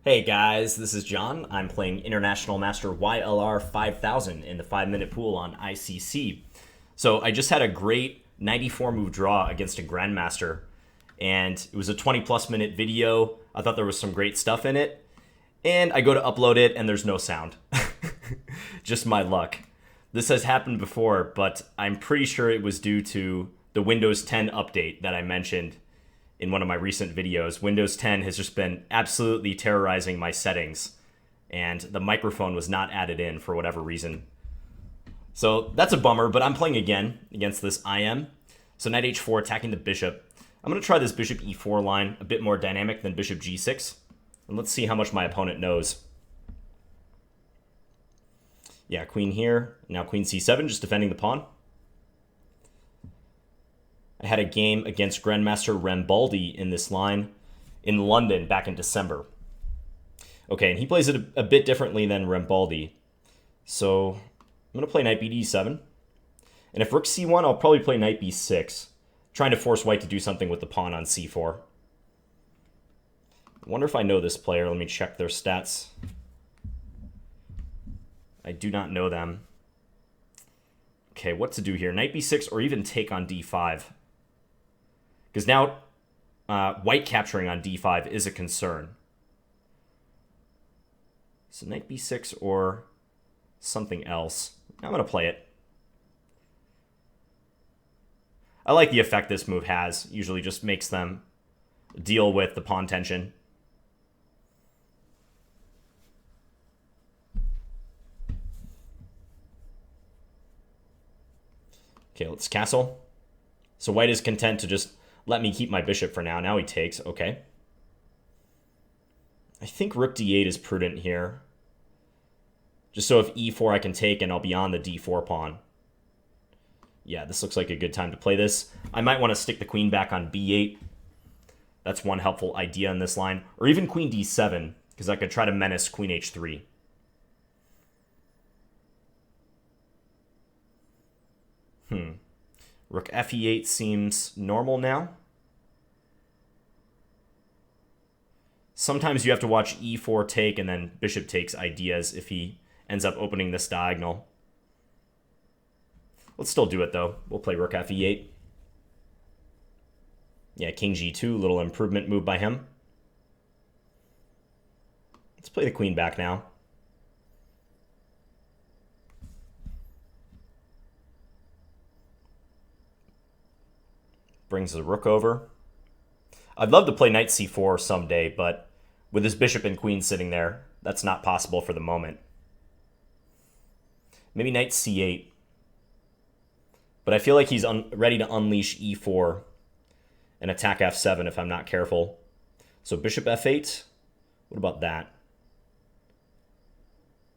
Hey guys, this is John. I'm playing International Master YLR 5000 in the 5-minute pool on ICC. So I just had a great 94 move draw against a Grandmaster, and it was a 20 plus minute video. I thought there was some great stuff in it, and I go to upload it and there's no sound. Just my luck. This has happened before, but I'm pretty sure it was due to the Windows 10 update that I mentioned in one of my recent videos. Windows 10 has just been absolutely terrorizing my settings, and the microphone was not added in for whatever reason. So that's a bummer, but I'm playing again against this IM. So knight h4, attacking the bishop. I'm going to try this bishop e4 line, a bit more dynamic than bishop g6. And let's see how much my opponent knows. Yeah, queen here. Now queen c7, just defending the pawn. I had a game against Grandmaster Rambaldi in this line in London back in December. Okay, and he plays it a bit differently than Rambaldi. So I'm going to play knight bd7. And if rook c1, I'll probably play knight b6, trying to force white to do something with the pawn on c4. I wonder if I know this player. Let me check their stats. I do not know them. Okay, what to do here? Knight b6 or even take on d5. Because now white capturing on d5 is a concern. So knight b6 or something else. I'm going to play it. I like the effect this move has. Usually just makes them deal with the pawn tension. Okay, let's castle. So white is content to just let me keep my bishop for now. Now he takes. Okay. I think rook d8 is prudent here. Just so if e4 I can take and I'll be on the d4 pawn. Yeah, this looks like a good time to play this. I might want to stick the queen back on b8. That's one helpful idea in this line. Or even queen d7, because I could try to menace queen h3. Rook fe8 seems normal now. Sometimes you have to watch e4 take and then bishop takes ideas if he ends up opening this diagonal. Let's still do it though. We'll play rook fe8. Yeah, king g2, little improvement move by him. Let's play the queen back now. Brings the rook over. I'd love to play knight c4 someday, but with his bishop and queen sitting there, that's not possible for the moment. Maybe knight c8. But I feel like he's ready to unleash e4 and attack f7 if I'm not careful. So bishop f8. What about that?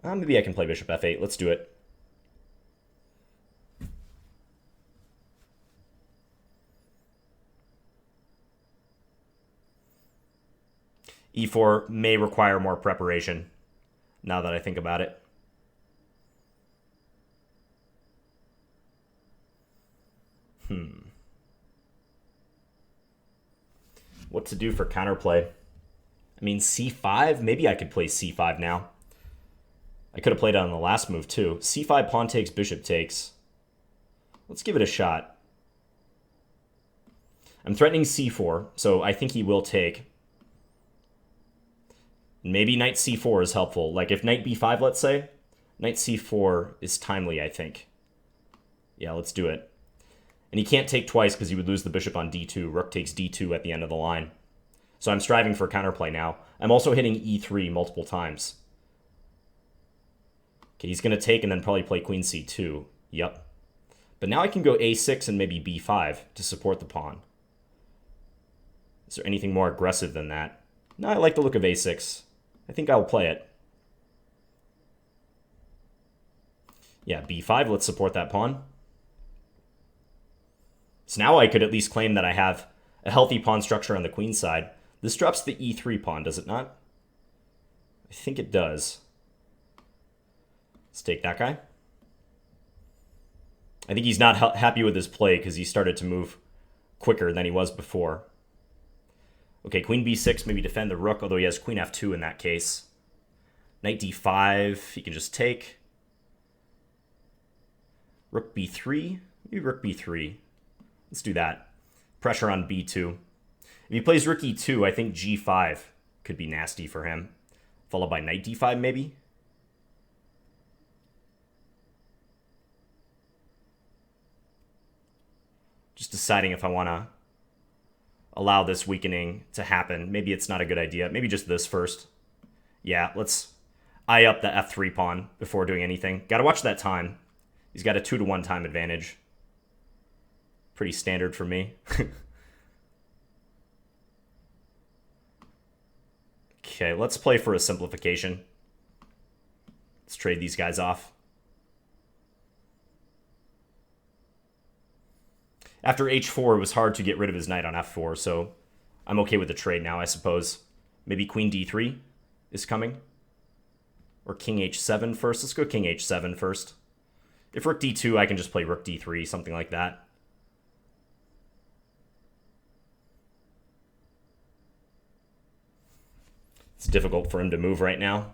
Maybe I can play bishop f8. Let's do it. e4 may require more preparation, now that I think about it. What to do for counterplay? I mean, c5? Maybe I could play c5 now. I could have played it on the last move, too. c5, pawn takes, bishop takes. Let's give it a shot. I'm threatening c4, so I think he will take. Maybe knight c4 is helpful. Like if knight b5, let's say, knight c4 is timely, I think. Yeah, let's do it. And he can't take twice because he would lose the bishop on d2. Rook takes d2 at the end of the line. So I'm striving for counterplay now. I'm also hitting e3 multiple times. Okay, he's going to take and then probably play queen c2. Yep. But now I can go a6 and maybe b5 to support the pawn. Is there anything more aggressive than that? No, I like the look of a6. I think I'll play it. Yeah, b5, let's support that pawn. So now I could at least claim that I have a healthy pawn structure on the queen side. This drops the e3 pawn, does it not? I think it does. Let's take that guy. I think he's not happy with his play because he started to move quicker than he was before. Okay, queen b6, maybe defend the rook, although he has queen f2 in that case. Knight d5, he can just take. Rook b3, maybe rook b3. Let's do that. Pressure on b2. If he plays rook e2, I think g5 could be nasty for him. Followed by knight d5, maybe? Just deciding if I want to allow this weakening to happen. Maybe it's not a good idea. Maybe just this first. Yeah, let's eye up the f3 pawn before doing anything. Got to watch that time. He's got a 2-to-1 time advantage. Pretty standard for me. Okay, let's play for a simplification. Let's trade these guys off. After h4, it was hard to get rid of his knight on f4, so I'm okay with the trade now, I suppose. Maybe queen d3 is coming. Or king h7 first. Let's go king h7 first. If rook d2, I can just play rook d3, something like that. It's difficult for him to move right now.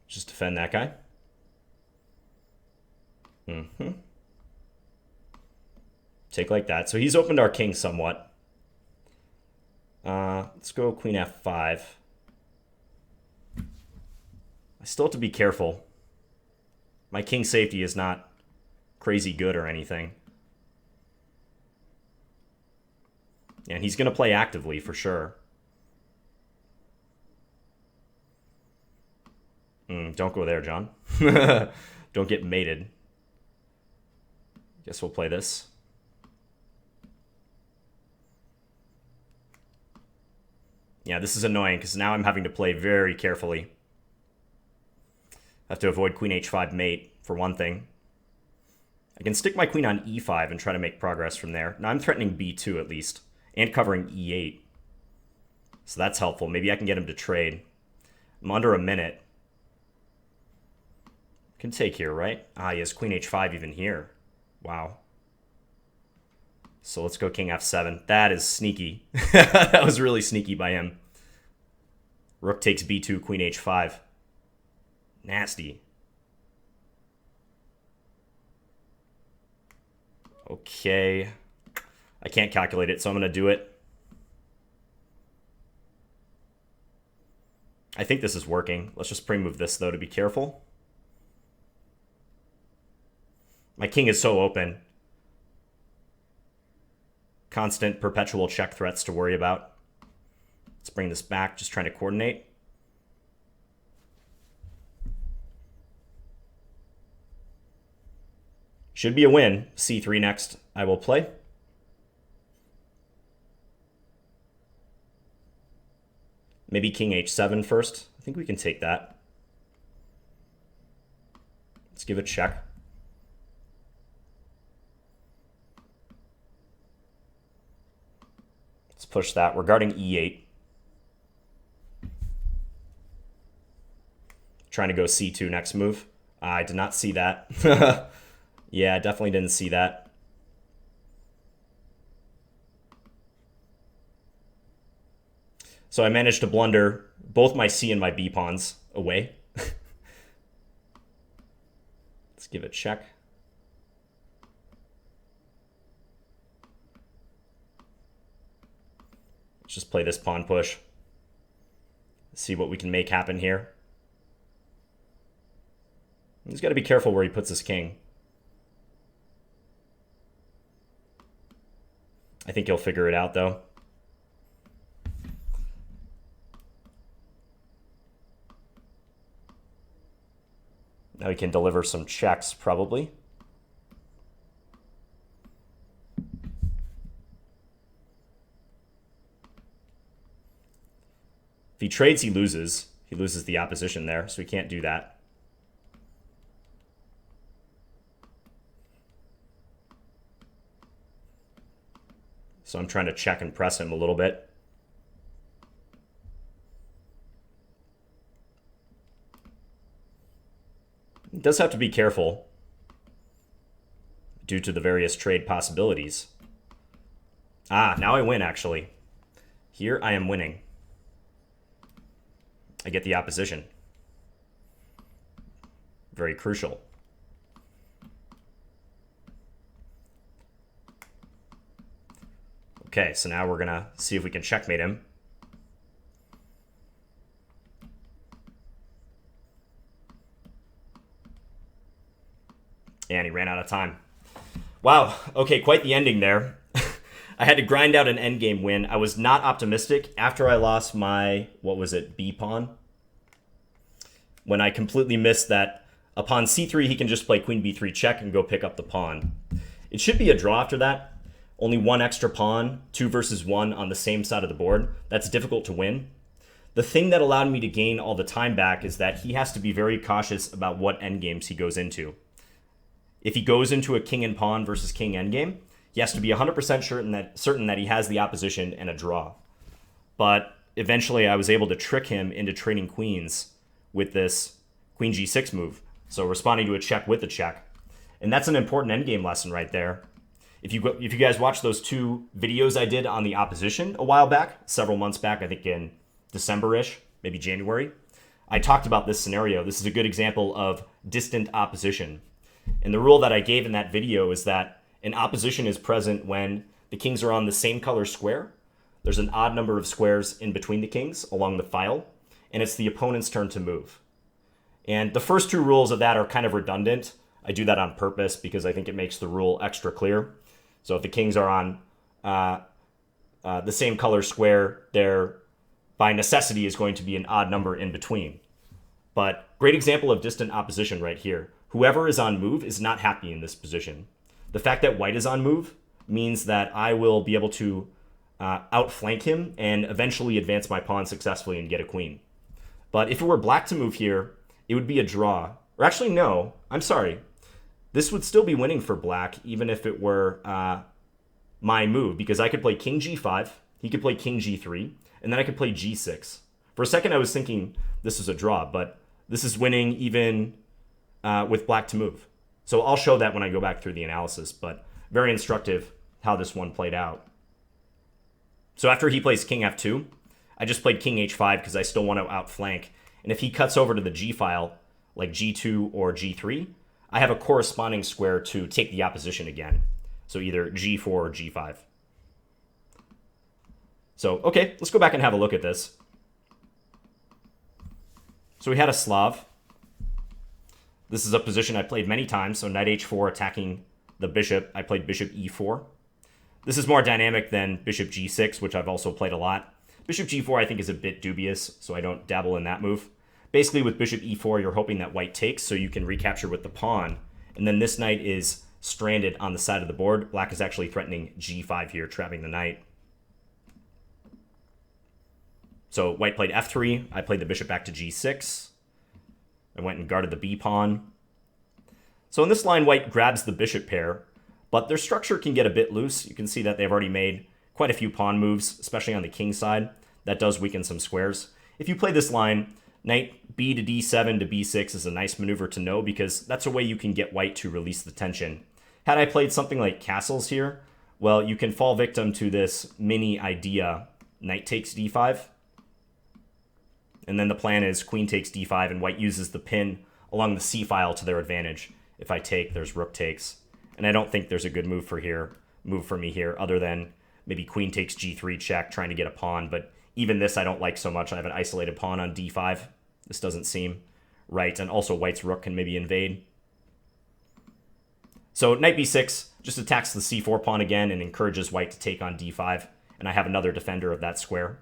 Just defend that guy. Take like that. So he's opened our king somewhat. Let's go queen f5. I still have to be careful. My king safety is not crazy good or anything. And he's going to play actively for sure. Don't go there, John. Don't get mated. Guess we'll play this. Yeah, this is annoying because now I'm having to play very carefully. I have to avoid queen h5 mate, for one thing. I can stick my queen on e5 and try to make progress from there. Now I'm threatening b2 at least, and covering e8. So that's helpful. Maybe I can get him to trade. I'm under a minute. Can take here, right? Ah, he has queen h5 even here. Wow. So let's go king f7. That is sneaky. That was really sneaky by him. Rook takes b2, queen h5. Nasty. Okay. I can't calculate it, so I'm going to do it. I think this is working. Let's just pre-move this, though, to be careful. My king is so open. Constant, perpetual check threats to worry about. Let's bring this back, just trying to coordinate. Should be a win. c3 next, I will play. Maybe king h7 first. I think we can take that. Let's give it a check. Let's push that. We're guarding e8. Trying to go c2 next move. I did not see that. Yeah, I definitely didn't see that. So I managed to blunder both my c and my b pawns away. Let's give it a check. Let's just play this pawn push. See what we can make happen here. He's got to be careful where he puts his king. I think he'll figure it out, though. Now he can deliver some checks, probably. If he trades, he loses. He loses the opposition there, so he can't do that. So I'm trying to check and press him a little bit. He does have to be careful. due to the various trade possibilities. Ah, now I win, actually. Here I am winning. I get the opposition. Very crucial. Okay, so now we're going to see if we can checkmate him. And he ran out of time. Wow, okay, quite the ending there. I had to grind out an endgame win. I was not optimistic after I lost my, what was it, B pawn? When I completely missed that upon c3, he can just play queen b3 check and go pick up the pawn. It should be a draw after that. Only one extra pawn, 2 versus 1 on the same side of the board. That's difficult to win. The thing that allowed me to gain all the time back is that he has to be very cautious about what endgames he goes into. If he goes into a king and pawn versus king endgame, he has to be 100% certain that he has the opposition and a draw. But eventually I was able to trick him into trading queens with this queen g6 move. So responding to a check with a check. And that's an important endgame lesson right there. If you guys watch those 2 videos I did on the opposition a while back, several months back, I think in December-ish, maybe January, I talked about this scenario. This is a good example of distant opposition. And the rule that I gave in that video is that an opposition is present when the kings are on the same color square. There's an odd number of squares in between the kings along the file, and it's the opponent's turn to move. And the first 2 rules of that are kind of redundant. I do that on purpose because I think it makes the rule extra clear. So if the kings are on the same color square, there by necessity is going to be an odd number in between. But great example of distant opposition right here. Whoever is on move is not happy in this position. The fact that white is on move means that I will be able to outflank him and eventually advance my pawn successfully and get a queen. But if it were black to move here, it would be a draw. Or actually, no, I'm sorry. This would still be winning for black, even if it were my move, because I could play king g5, he could play king g3, and then I could play g6. For a second, I was thinking this was a draw, but this is winning even with black to move. So I'll show that when I go back through the analysis, but very instructive how this one played out. So after he plays king f2, I just played king h5 because I still want to outflank. And if he cuts over to the g file, like g2 or g3, I have a corresponding square to take the opposition again. So either g4 or g5. So, okay, let's go back and have a look at this. So we had a Slav. This is a position I played many times, so knight h4 attacking the bishop. I played bishop e4. This is more dynamic than bishop g6, which I've also played a lot. Bishop g4 I think is a bit dubious, so I don't dabble in that move. Basically with bishop e4, you're hoping that white takes so you can recapture with the pawn, and then this knight is stranded on the side of the board. Black is actually threatening g5 here, trapping the knight. So white played f3, I played the bishop back to g6. I went and guarded the b pawn. So in this line, white grabs the bishop pair, but their structure can get a bit loose. You can see that they've already made quite a few pawn moves, especially on the king side. That does weaken some squares. If you play this line, knight b to d7 to b6 is a nice maneuver to know because that's a way you can get white to release the tension. Had I played something like castles here, well, you can fall victim to this mini idea, knight takes d5. And then the plan is queen takes d5 and white uses the pin along the c file to their advantage. If I take, there's rook takes. And I don't think there's a good move for me here other than maybe queen takes g3 check, trying to get a pawn. But even this I don't like so much. I have an isolated pawn on d5. This doesn't seem right. And also white's rook can maybe invade. So knight b6 just attacks the c4 pawn again and encourages white to take on d5. And I have another defender of that square.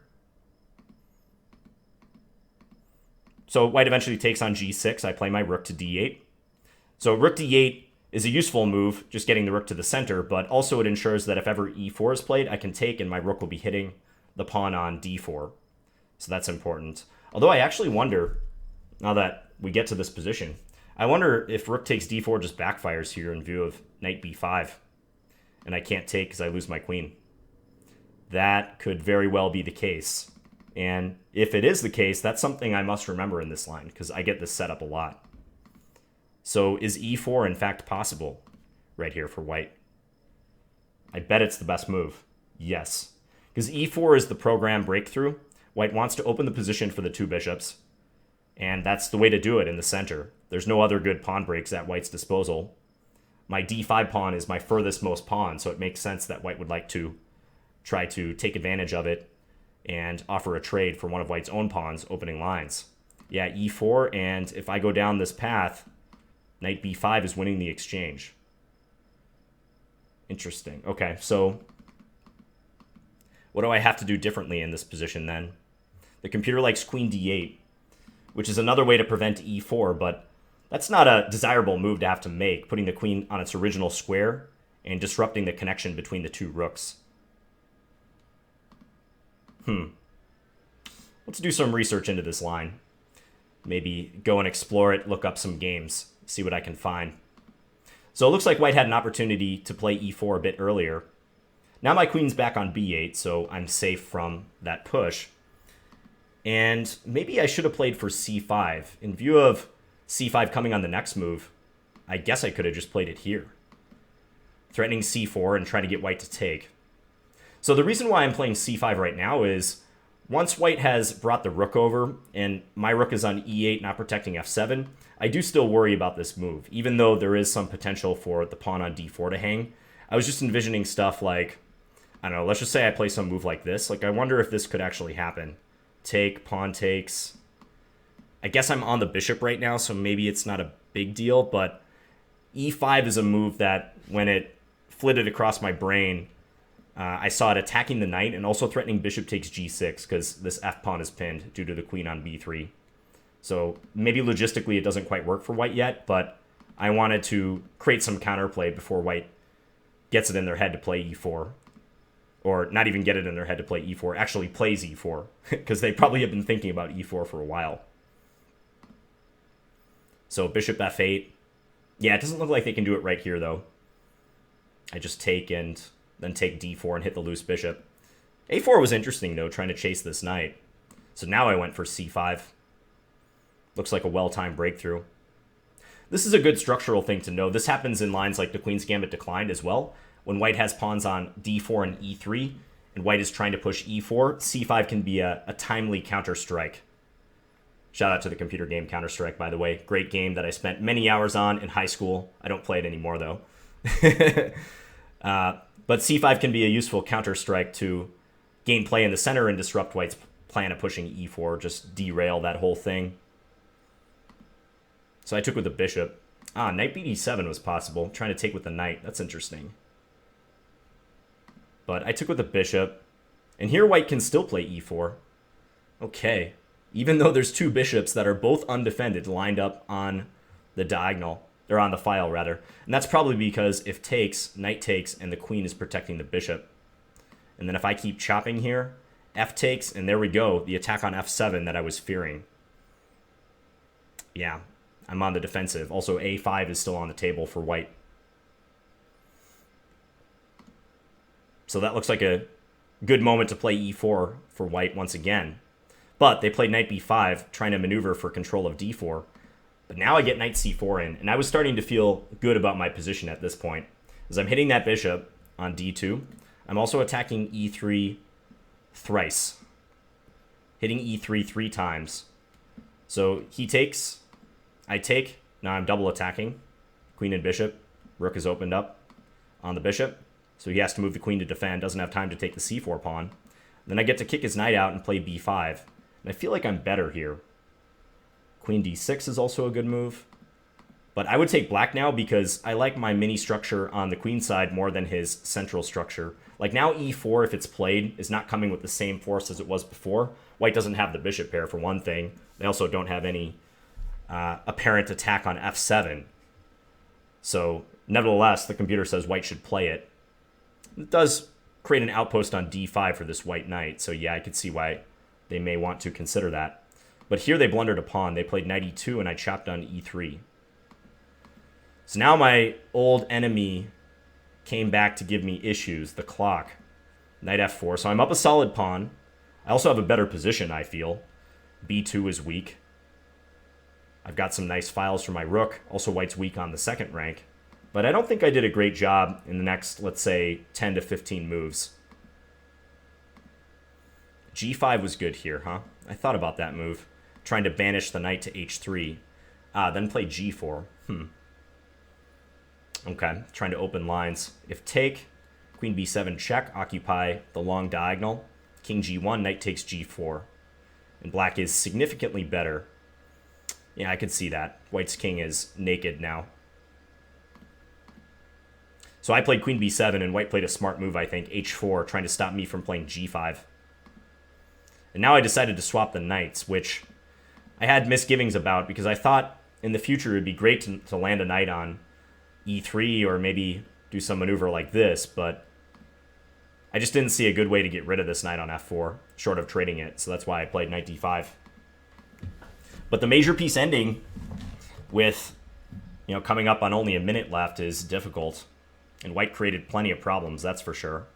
So white eventually takes on g6. I play my rook to d8. So rook d8 is a useful move, just getting the rook to the center, but also it ensures that if ever e4 is played, I can take and my rook will be hitting the pawn on d4. So that's important. Although I actually wonder, now that we get to this position, I wonder if rook takes d4 just backfires here in view of knight b5. And I can't take because I lose my queen. That could very well be the case. And if it is the case, that's something I must remember in this line because I get this set up a lot. So is e4 in fact possible? right here for white. I bet it's the best move. Yes. Because e4 is the program breakthrough. White wants to open the position for the two bishops. And that's the way to do it in the center. There's no other good pawn breaks at white's disposal. My d5 pawn is my furthest most pawn, so it makes sense that white would like to try to take advantage of it and offer a trade for one of white's own pawns, opening lines. Yeah, e4, and if I go down this path, knight b5 is winning the exchange. Interesting. Okay, so what do I have to do differently in this position then? The computer likes queen d8, which is another way to prevent e4, but that's not a desirable move to have to make, putting the queen on its original square and disrupting the connection between the two rooks. Let's do some research into this line. Maybe go and explore it, look up some games, see what I can find. So it looks like white had an opportunity to play e4 a bit earlier. Now my queen's back on b8, so I'm safe from that push. And maybe I should have played for c5. In view of c5 coming on the next move, I guess I could have just played it here, threatening c4 and trying to get white to take. So the reason why I'm playing c5 right now is once white has brought the rook over and my rook is on e8 not protecting f7, I do still worry about this move, even though there is some potential for the pawn on d4 to hang. I was just envisioning stuff like, I don't know, let's just say I play some move like this. Like, I wonder if this could actually happen. Take, pawn takes. I guess I'm on the bishop right now, so maybe it's not a big deal, but e5 is a move that when it flitted across my brain, I saw it attacking the knight and also threatening bishop takes g6 because this f-pawn is pinned due to the queen on b3. So maybe logistically it doesn't quite work for white yet, but I wanted to create some counterplay before white gets it in their head to play e4. Or not even get it in their head to play e4, actually plays e4, because they probably have been thinking about e4 for a while. So bishop f8. Yeah, it doesn't look like they can do it right here, though. I just take and then take d4 and hit the loose bishop. a4 was interesting, though, trying to chase this knight. So now I went for c5. Looks like a well-timed breakthrough. This is a good structural thing to know. This happens in lines like the Queen's Gambit Declined as well. When white has pawns on d4 and e3, and white is trying to push e4, c5 can be a timely counter-strike. Shout out to the computer game Counter-Strike, by the way. Great game that I spent many hours on in high school. I don't play it anymore, though. But c5 can be a useful counter-strike to gain play in the center and disrupt white's plan of pushing e4, just derail that whole thing. So I took with the bishop. Knight bd7 was possible. Trying to take with the knight. That's interesting. But I took with the bishop. And here white can still play e4. Okay. Even though there's two bishops that are both undefended lined up on the diagonal. Or on the file, rather. And that's probably because if takes, knight takes, and the queen is protecting the bishop. And then if I keep chopping here, f takes, and there we go. The attack on f7 that I was fearing. Yeah, I'm on the defensive. Also, a5 is still on the table for white. So that looks like a good moment to play e4 for white once again. But they played knight b5, trying to maneuver for control of d4. But now I get knight c4 in, and I was starting to feel good about my position at this point. As I'm hitting that bishop on d2, I'm also attacking e3 thrice. Hitting e3 3 times. So he takes, I take, now I'm double attacking. Queen and bishop, rook is opened up on the bishop. So he has to move the queen to defend, doesn't have time to take the c4 pawn. Then I get to kick his knight out and play b5. And I feel like I'm better here. Queen d6 is also a good move. But I would take black now because I like my mini structure on the queen side more than his central structure. Like now e4, if it's played, is not coming with the same force as it was before. White doesn't have the bishop pair for one thing. They also don't have any apparent attack on f7. So nevertheless, the computer says white should play it. It does create an outpost on d5 for this white knight. So yeah, I could see why they may want to consider that. But here they blundered a pawn. They played knight e2 and I chopped on e3. So now my old enemy came back to give me issues, the clock. Knight f4. So I'm up a solid pawn. I also have a better position, I feel. b2 is weak. I've got some nice files for my rook. Also, white's weak on the second rank. But I don't think I did a great job in the next, let's say, 10 to 15 moves. G5 was good here, huh? I thought about that move. Trying to banish the knight to H3. Then play G4. Okay, trying to open lines. If take, Queen B7 check, occupy the long diagonal. King G1, knight takes G4. And black is significantly better. Yeah, I could see that. White's king is naked now. So I played Queen B7, and White played a smart move, I think, H4, trying to stop me from playing G5. And now I decided to swap the knights, which I had misgivings about, because I thought in the future it would be great to land a knight on E3, or maybe do some maneuver like this, but I just didn't see a good way to get rid of this knight on F4, short of trading it, so that's why I played knight D5. But the major piece ending with, coming up on only a minute left is difficult. And White created plenty of problems, that's for sure.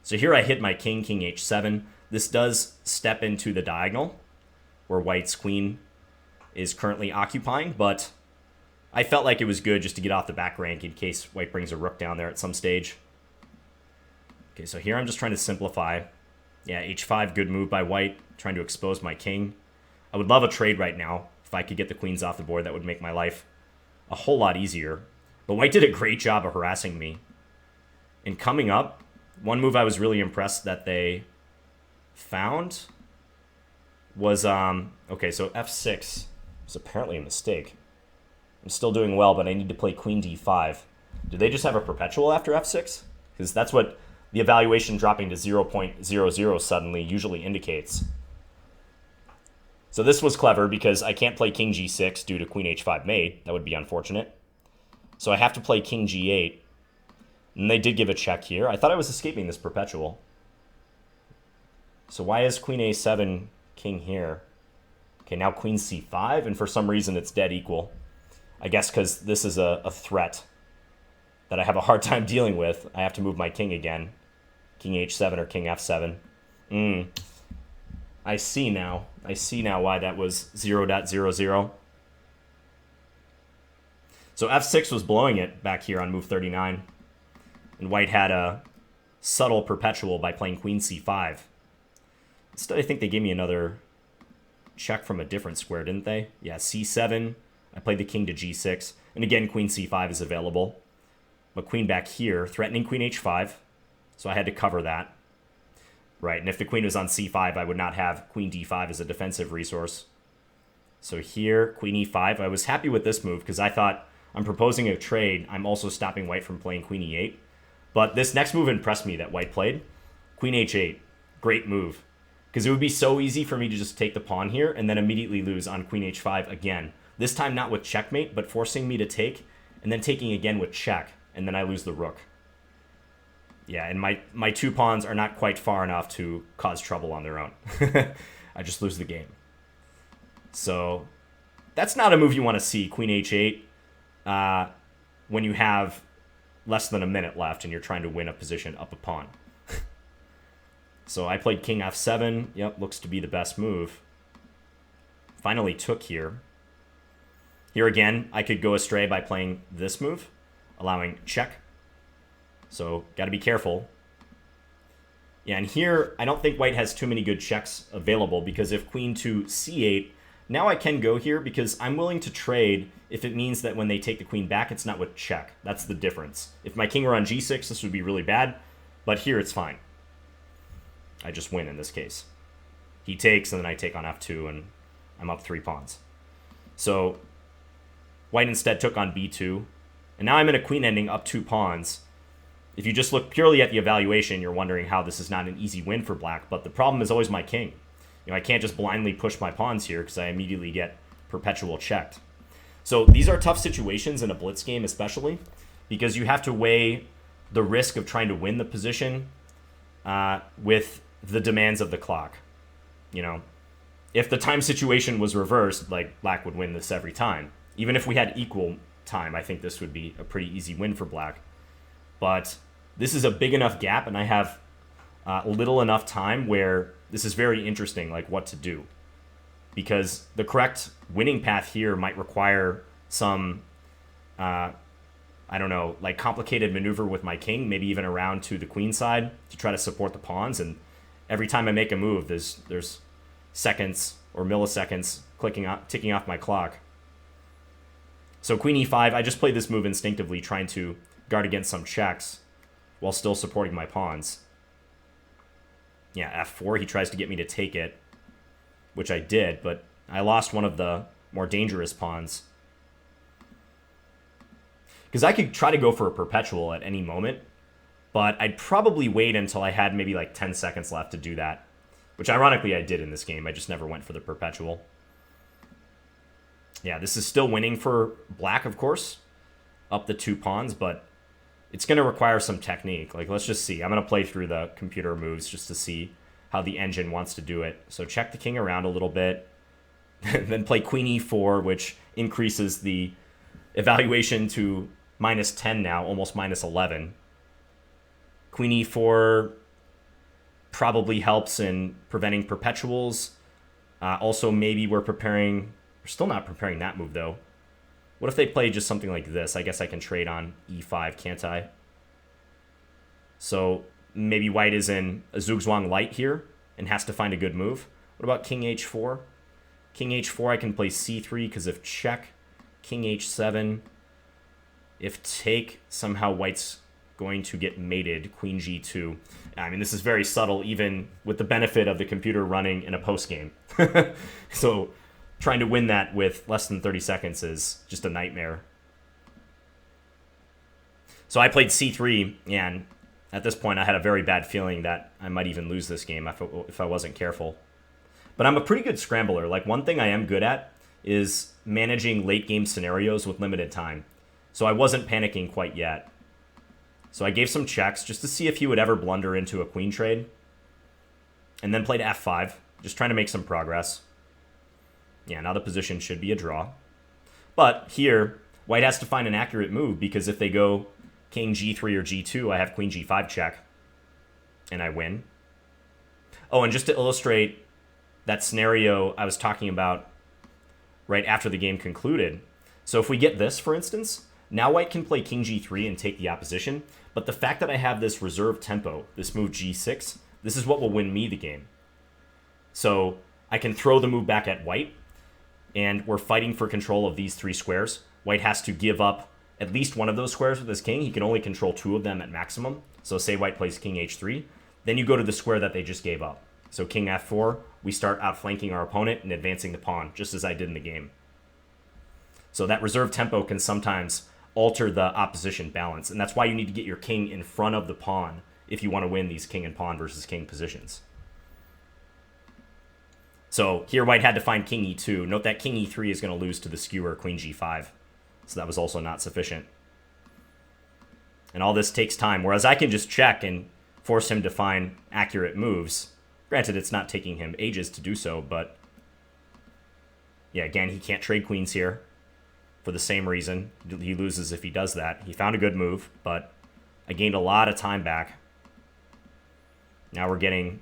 So here I hit my king, King H7. This does step into the diagonal, where White's queen is currently occupying, but I felt like it was good just to get off the back rank in case White brings a rook down there at some stage. Okay, so here I'm just trying to simplify. Yeah, H5, good move by White, trying to expose my king. I would love a trade right now. If I could get the queens off the board, that would make my life a whole lot easier. But White did a great job of harassing me. And coming up, one move I was really impressed that they found was, okay, so F6 was apparently a mistake. I'm still doing well, but I need to play Queen D5. Do they just have a perpetual after F6? Because that's what the evaluation dropping to 0.00 suddenly usually indicates. So this was clever because I can't play King G6 due to Queen H5 mate. That would be unfortunate. So I have to play King G8. And they did give a check here. I thought I was escaping this perpetual. So why is Queen A7 king here? Okay, now Queen C5, and for some reason it's dead equal. I guess because this is a threat that I have a hard time dealing with. I have to move my king again. King H7 or King F7. I see now. I see now why that was 0.00. So F6 was blowing it back here on move 39. And White had a subtle perpetual by playing Queen C5. Instead, I think they gave me another check from a different square, didn't they? Yeah, C7. I played the king to G6. And again, Queen C5 is available. But queen back here, threatening Queen H5. So I had to cover that. Right, and if the queen was on C5, I would not have Queen D5 as a defensive resource. So here, Queen E5. I was happy with this move because I thought I'm proposing a trade. I'm also stopping White from playing Queen E8. But this next move impressed me that White played. Queen H8. Great move. Because it would be so easy for me to just take the pawn here and then immediately lose on Queen H5 again. This time not with checkmate, but forcing me to take and then taking again with check. And then I lose the rook. Yeah, and my two pawns are not quite far enough to cause trouble on their own. I just lose the game. So that's not a move you want to see, Queen H8, when you have less than a minute left and you're trying to win a position up a pawn. So I played King F7. Yep, looks to be the best move. Finally took here. Here again, I could go astray by playing this move, allowing check. So, got to be careful. Yeah, and here, I don't think White has too many good checks available because if Queen to C8, now I can go here because I'm willing to trade if it means that when they take the queen back, it's not with check. That's the difference. If my king were on G6, this would be really bad, but here it's fine. I just win in this case. He takes, and then I take on F2, and I'm up 3 pawns. So, White instead took on B2, and now I'm in a queen ending up 2 pawns. If you just look purely at the evaluation, you're wondering how this is not an easy win for black, but the problem is always my king. I can't just blindly push my pawns here because I immediately get perpetual checked. So these are tough situations in a blitz game especially because you have to weigh the risk of trying to win the position with the demands of the clock. If the time situation was reversed, like black would win this every time. Even if we had equal time, I think this would be a pretty easy win for black. But this is a big enough gap, and I have little enough time where this is very interesting, like what to do. Because the correct winning path here might require some I don't know, like complicated maneuver with my king, maybe even around to the queen side to try to support the pawns. And every time I make a move, there's seconds or milliseconds ticking off my clock. So queen e5, I just played this move instinctively, trying to guard against some checks while still supporting my pawns. Yeah, f4, he tries to get me to take it, which I did, but I lost one of the more dangerous pawns. Because I could try to go for a perpetual at any moment, but I'd probably wait until I had maybe like 10 seconds left to do that, which ironically I did in this game. I just never went for the perpetual. Yeah, this is still winning for black, of course, up the 2 pawns, but it's going to require some technique. Like, let's just see. I'm going to play through the computer moves just to see how the engine wants to do it. So check the king around a little bit, then play queen e4, which increases the evaluation to -10 now, almost -11. Queen e4 probably helps in preventing perpetuals. Also, maybe we're still not preparing that move, though. What if they play just something like this? I guess I can trade on e5, can't I? So maybe white is in a zugzwang light here and has to find a good move. What about king h4? King h4, I can play c3 because if check, king h7. If take, somehow white's going to get mated, queen g2. I mean, this is very subtle, even with the benefit of the computer running in a post game. So trying to win that with less than 30 seconds is just a nightmare. So I played c3, and at this point I had a very bad feeling that I might even lose this game if I wasn't careful. But I'm a pretty good scrambler. Like, one thing I am good at is managing late game scenarios with limited time. So I wasn't panicking quite yet. So I gave some checks just to see if he would ever blunder into a queen trade. And then played f5, just trying to make some progress. Yeah, now the position should be a draw. But here, white has to find an accurate move, because if they go king g3 or g2, I have queen g5 check, and I win. Oh, and just to illustrate that scenario I was talking about right after the game concluded. So if we get this, for instance, now white can play king g3 and take the opposition, but the fact that I have this reserve tempo, this move g6, this is what will win me the game. So I can throw the move back at white, and we're fighting for control of these 3 squares. White has to give up at least one of those squares with his king. He can only control 2 of them at maximum. So say white plays king h3, then you go to the square that they just gave up. So king f4, we start outflanking our opponent and advancing the pawn, just as I did in the game. So that reserve tempo can sometimes alter the opposition balance, and that's why you need to get your king in front of the pawn if you want to win these king and pawn versus king positions. So here white had to find king e2. Note that king e3 is going to lose to the skewer queen g5. So that was also not sufficient. And all this takes time, whereas I can just check and force him to find accurate moves. Granted, it's not taking him ages to do so, but yeah, again, he can't trade queens here for the same reason. He loses if he does that. He found a good move, but I gained a lot of time back. Now we're getting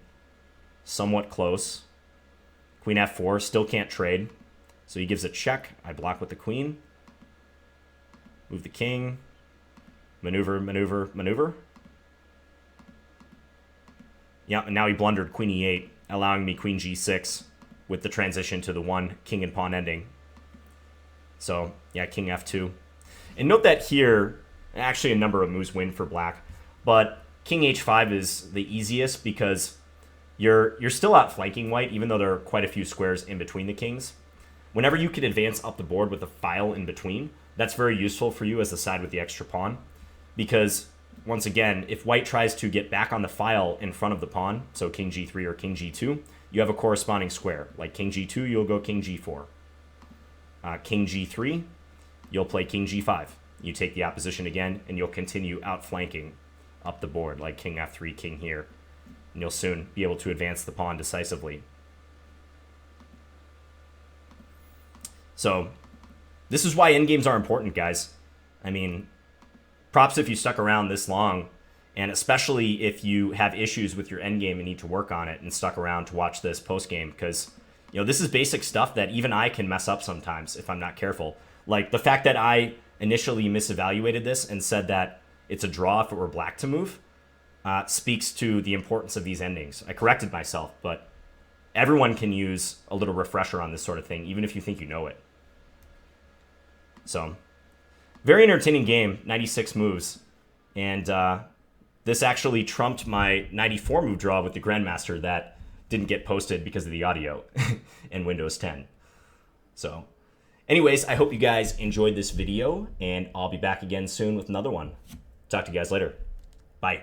somewhat close. Queen f4, still can't trade. So he gives a check. I block with the queen. Move the king. Maneuver, maneuver, maneuver. Yeah, and now he blundered queen e8, allowing me queen g6 with the transition to the 1 king and pawn ending. So, yeah, king f2. And note that here, actually a number of moves win for black, but king h5 is the easiest because you're still outflanking white, even though there are quite a few squares in between the kings. Whenever you can advance up the board with a file in between, that's very useful for you as the side with the extra pawn. Because, once again, if white tries to get back on the file in front of the pawn, so king g3 or king g2, you have a corresponding square. Like king g2, you'll go king g4. King g3, you'll play king g5. You take the opposition again, and you'll continue outflanking up the board, like king f3, king here. And you'll soon be able to advance the pawn decisively. So, this is why endgames are important, guys. I mean, props if you stuck around this long, and especially if you have issues with your endgame and need to work on it and stuck around to watch this postgame, because, you know, this is basic stuff that even I can mess up sometimes if I'm not careful. Like the fact that I initially misevaluated this and said that it's a draw if it were black to move, speaks to the importance of these endings. I corrected myself, but everyone can use a little refresher on this sort of thing, even if you think you know it. So, very entertaining game, 96 moves. And this actually trumped my 94 move draw with the Grandmaster that didn't get posted because of the audio in Windows 10. So, anyways, I hope you guys enjoyed this video, and I'll be back again soon with another one. Talk to you guys later. Bye.